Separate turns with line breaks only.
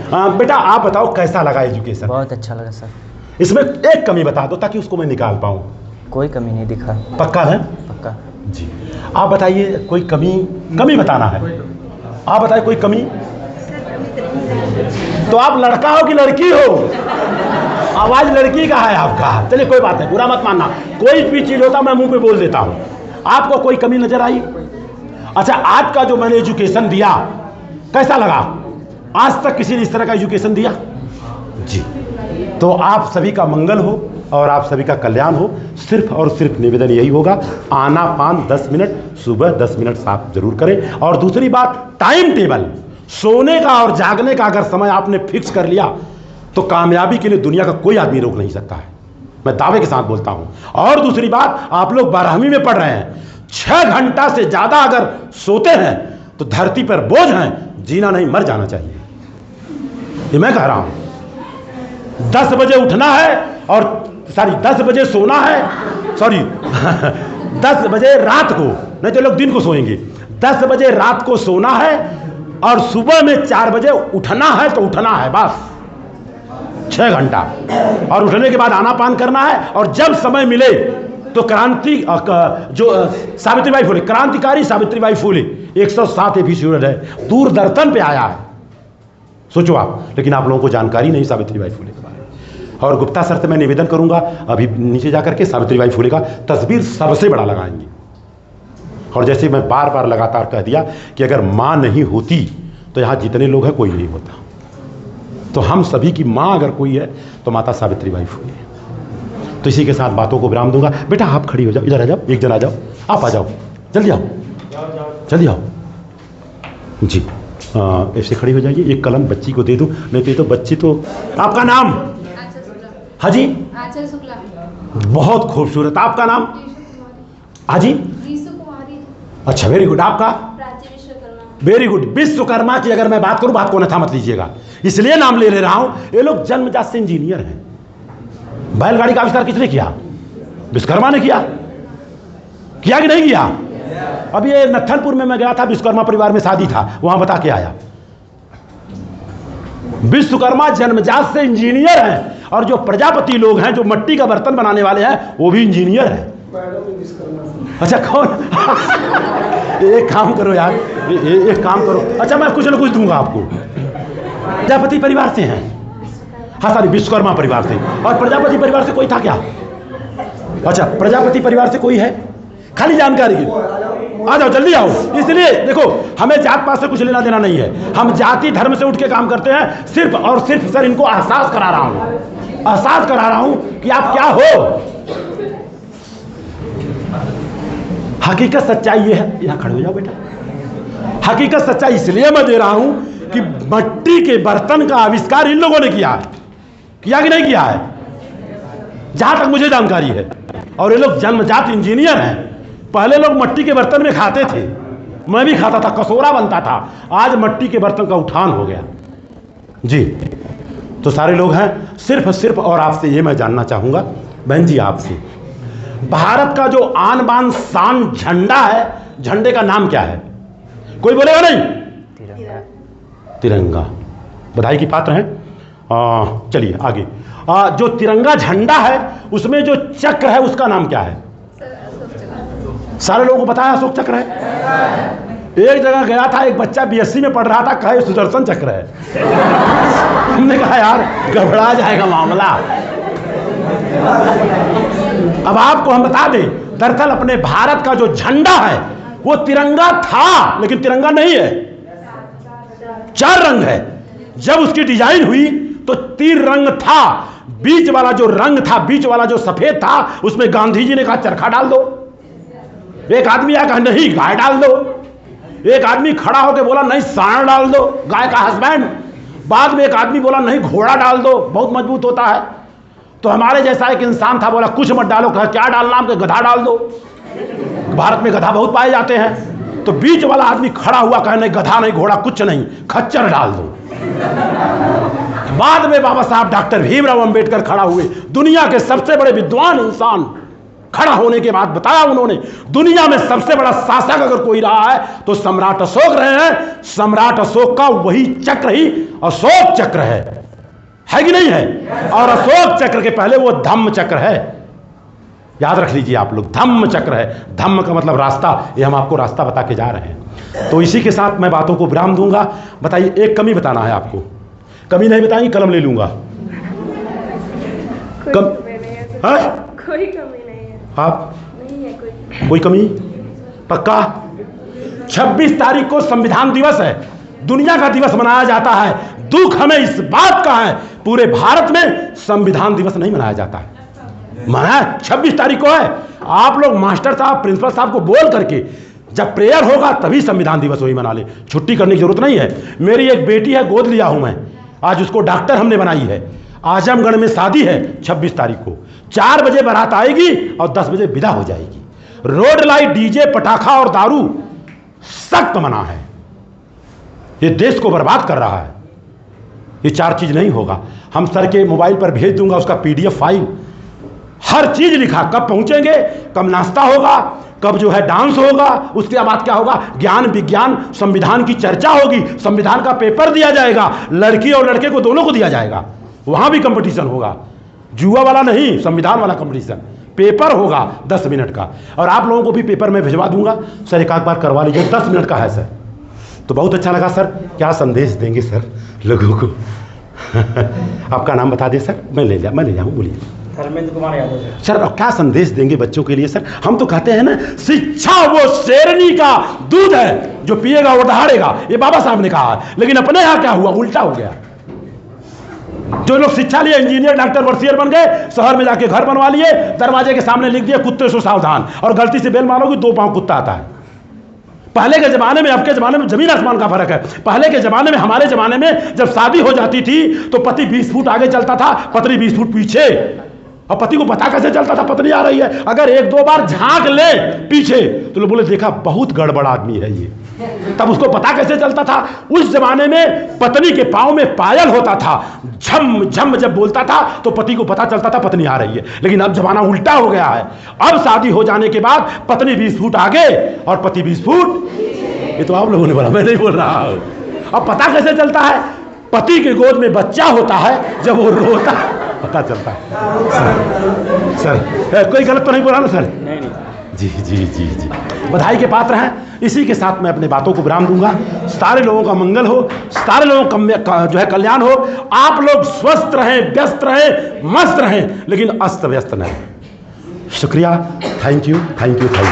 बेटा आप बताओ कैसा लगा एजुकेशन?
बहुत अच्छा लगा सर।
इसमें एक कमी बता दो ताकि उसको मैं निकाल पाऊँ।
कोई कमी नहीं दिखा।
पक्का है?
पक्का।
जी। आप बताइए कोई कमी बताना है। आप बताइए कोई कमी। तो आप लड़का हो कि लड़की हो? आवाज लड़की का है आपका। चलिए कोई बात नहीं, बुरा मत मानना। कोई भी चीज होता मैं मुंह पे बोल देता हूं। आपको कोई कमी नजर आई? अच्छा, आज का जो मैंने एजुकेशन दिया कैसा लगा? आज तक किसी ने इस तरह का एजुकेशन दिया? जी। तो आप सभी का मंगल हो और आप सभी का कल्याण हो। सिर्फ और सिर्फ निवेदन यही होगा, आना पान 10 मिनट, सुबह 10 मिनट साफ जरूर करें। और दूसरी बात, टाइम टेबल, सोने का और जागने का अगर समय आपने फिक्स कर लिया तो कामयाबी के लिए दुनिया का कोई आदमी रोक नहीं सकता है, मैं दावे के साथ बोलता हूं। और दूसरी बात, आप लोग 12वीं में पढ़ रहे हैं, 6 घंटा से ज्यादा अगर सोते हैं तो धरती पर बोझ हैं, जीना नहीं मर जाना चाहिए, ये मैं कह रहा हूं। 10 बजे उठना है और 10 बजे सोना है, सॉरी 10 बजे रात को, नहीं तो लोग दिन को सोएंगे। 10 बजे रात को सोना है और सुबह में 4 बजे उठना है, तो उठना है बस 6 घंटा। और उठने के बाद आना पान करना है। और जब समय मिले तो सावित्रीबाई फुले, क्रांतिकारी सावित्रीबाई फुले 107 एपिसोड है, दूरदर्शन पे आया है, सोचो आप। लेकिन आप लोगों को जानकारी नहीं सावित्रीबाई फुले के बारे में। और गुप्ता सर से मैं निवेदन करूंगा, अभी नीचे जाकर के सावित्रीबाई फुले का तस्वीर सबसे बड़ा लगाएंगे। और जैसे मैं बार बार लगातार कह दिया कि अगर माँ नहीं होती तो यहाँ जितने लोग हैं कोई नहीं होता। तो हम सभी की माँ अगर कोई है तो माता सावित्रीबाई फुले। तो इसी के साथ बातों को विराम दूंगा। बेटा आप खड़ी हो जाओ, इधर आ जाओ, एक जन आ जाओ, आप आ जाओ, जल्दी आओ, जल्दी आओ जी। ऐसे खड़ी हो जाइए, एक कलम बच्ची को दे दूं, नहीं तो बच्ची तो। आपका नाम? हाँ जी, बहुत खूबसूरत। आपका नाम? हाँ जी, अच्छा वेरी गुड। आपका? Very good. विश्वकर्मा की अगर मैं बात करूं, बात को अन्यथा मत लीजिएगा, इसलिए नाम ले रहा हूं, ये लोग जन्मजात से इंजीनियर हैं। बैलगाड़ी का आविष्कार किसने किया? विश्वकर्मा ने किया कि नहीं किया? अभी ये नत्थनपुर में मैं गया था, विश्वकर्मा परिवार में शादी था, वहां बता के आया। विश्वकर्मा जन्मजात से इंजीनियर हैं। और जो प्रजापति लोग हैं, जो मिट्टी का बर्तन बनाने वाले हैं, वो भी इंजीनियर हैं। अच्छा कौन? एक काम करो यार, एक काम करो। अच्छा मैं कुछ ना कुछ दूंगा आपको। प्रजापति परिवार से हैं? हाँ सॉरी, विश्वकर्मा परिवार से। और प्रजापति परिवार से कोई था क्या? अच्छा, प्रजापति परिवार से कोई है? खाली जानकारी की, आ जाओ, जल्दी आओ। इसलिए देखो, हमें जात पात से कुछ लेना देना नहीं है, हम जाति धर्म से उठ के काम करते हैं। सिर्फ और सिर्फ सर इनको एहसास करा रहा हूं कि आप क्या हो। हकीकत सच्चाई ये है, यहां खड़े हो जाओ बेटा। हकीकत सच्चाई इसलिए मैं दे रहा हूं कि मिट्टी के बर्तन का आविष्कार इन लोगों ने किया है, किया कि नहीं किया है, जहां तक मुझे जानकारी है। और ये लोग जन्मजात इंजीनियर हैं। पहले लोग मिट्टी के बर्तन में खाते थे, मैं भी खाता था, कसोरा बनता था। आज मिट्टी के बर्तन का उठान हो गया जी। तो सारे लोग हैं। सिर्फ और आपसे ये मैं जानना चाहूंगा बहन जी आपसे, भारत का जो आन बान शान झंडा है, झंडे का नाम क्या है? कोई बोलेगा नहीं? तिरंगा। बधाई की पात्र हैं। चलिए आगे। जो तिरंगा झंडा है उसमें जो चक्र है उसका नाम क्या है? सारे लोगों को पता है अशोक चक्र है। एक जगह गया था, एक बच्चा बीएससी में पढ़ रहा था, कहे सुदर्शन चक्र है। हमने कहा यार गड़बड़ा जाएगा मामला। अब आपको हम बता दें, दरअसल अपने भारत का जो झंडा है वो तिरंगा था, लेकिन तिरंगा नहीं है, 4 रंग है। जब उसकी डिजाइन हुई तो 3 रंग था। बीच वाला जो रंग था, बीच वाला जो सफेद था, उसमें गांधी जी ने कहा चरखा डाल दो। एक आदमी आया कहा नहीं गाय डाल दो। एक आदमी खड़ा होकर बोला नहीं सांड डाल दो, गाय का हस्बैंड। बाद में एक आदमी बोला नहीं घोड़ा डाल दो, बहुत मजबूत होता है। तो हमारे जैसा एक इंसान था, बोला कुछ मत डालो। कहा क्या डालना? हम गधा डाल दो, भारत में गधा बहुत पाए जाते हैं। तो बीच वाला आदमी खड़ा हुआ, कहा नहीं गधा नहीं, घोड़ा कुछ नहीं, खच्चर डाल दो। बाद में बाबा साहब डॉक्टर भीमराव अंबेडकर खड़ा हुए, दुनिया के सबसे बड़े विद्वान इंसान, खड़ा होने के बाद बताया उन्होंने, दुनिया में सबसे बड़ा शासक अगर कोई रहा है तो सम्राट अशोक रहे हैं। सम्राट अशोक का वही चक्र ही अशोक चक्र है कि नहीं है? और अशोक चक्र के पहले वो धम्म चक्र है। याद रख लीजिए आप लोग, धम्म चक्र है। धम्म का मतलब रास्ता, ये हम आपको रास्ता बता के जा रहे हैं। तो इसी के साथ मैं बातों को विराम दूंगा। बताइए, एक कमी बताना है आपको। कमी नहीं बताएंगे कलम ले लूंगा।
कोई कमी नहीं है।
आप
नहीं है
कोई कमी? पक्का? 26 तारीख को संविधान दिवस है, दुनिया का दिवस मनाया जाता है। दुख हमें इस बात का है, पूरे भारत में संविधान दिवस नहीं मनाया जाता है। मनाया 26 तारीख को है। आप लोग मास्टर साहब, प्रिंसिपल साहब को बोल करके जब प्रेयर होगा तभी संविधान दिवस वही मना ले, छुट्टी करने की जरूरत नहीं है। मेरी एक बेटी है, गोद लिया हूं मैं, आज उसको डॉक्टर हमने बनाई है। आजमगढ़ में शादी है 26 तारीख को, 4 बजे बारात आएगी और 10 बजे विदा हो जाएगी। रोड लाइट, डीजे, पटाखा और दारू सख्त मना है। ये देश को बर्बाद कर रहा है। ये 4 चीज नहीं होगा। हम सर के मोबाइल पर भेज दूंगा उसका PDF फाइल, हर चीज लिखा, कब पहुंचेंगे, कब नाश्ता होगा, कब जो है डांस होगा, उसके बाद क्या होगा, ज्ञान विज्ञान संविधान की चर्चा होगी, संविधान का पेपर दिया जाएगा, लड़की और लड़के को दोनों को दिया जाएगा। वहां भी कंपटीशन होगा, जुआ वाला नहीं, संविधान वाला कंपटीशन। पेपर होगा 10 मिनट का, और आप लोगों को भी पेपर में भिजवा दूंगा। सर एक आध बार करवा लीजिए, 10 मिनट का है सर। तो बहुत अच्छा लगा सर। क्या संदेश देंगे सर लोगों को? आपका नाम बता दें सर, मैं ले जाऊँ, बोलिए।
धर्मेंद्र कुमार यादव
सर, अब क्या संदेश देंगे बच्चों के लिए सर? हम तो कहते हैं ना, शिक्षा वो शेरनी का दूध है, जो पिएगा वो दहाड़ेगा, ये बाबा साहब ने कहा है। लेकिन अपने यहाँ क्या हुआ, उल्टा हो गया। जो लोग शिक्षा लिए, इंजीनियर, डॉक्टर, वर्सियर बन गए, शहर में जाके घर बनवा लिए, दरवाजे के सामने लिख दिया कुत्ते से सावधान, और गलती से बेल मारोगे 2 पांव कुत्ता आता है। पहले के जमाने में, अब के जमाने में जमीन आसमान का फर्क है। पहले के जमाने में, हमारे जमाने में जब शादी हो जाती थी तो पति 20 फुट आगे चलता था, पत्नी 20 फुट पीछे। और पति को पता कैसे चलता था पत्नी आ रही है? अगर 1-2 बार झांक ले पीछे तो लोग बोले देखा बहुत गड़बड़ आदमी है ये। तब उसको पता कैसे चलता था? उस जमाने में पत्नी के पांव में पायल होता था, झम झम जब बोलता था तो पति को पता चलता था पत्नी आ रही है। लेकिन अब जमाना उल्टा हो गया है। अब शादी हो जाने के बाद पत्नी 20 फुट आगे और पति 20 फुट। ये तो आप लोगों ने बोला, मैं नहीं बोल रहा हूं। अब पता कैसे चलता है? पति के गोद में बच्चा होता है, जब वो रोता पता चलता है। सर कोई गलत तो नहीं बोला ना सर?
नहीं।
जी जी जी जी, बधाई के पात्र हैं। इसी के साथ मैं अपने बातों को विराम दूंगा। सारे लोगों का मंगल हो, सारे लोगों का जो है कल्याण हो। आप लोग स्वस्थ रहें, व्यस्त रहें, मस्त रहें, लेकिन अस्त व्यस्त न रहें। शुक्रिया, thank you, thank you, thank you.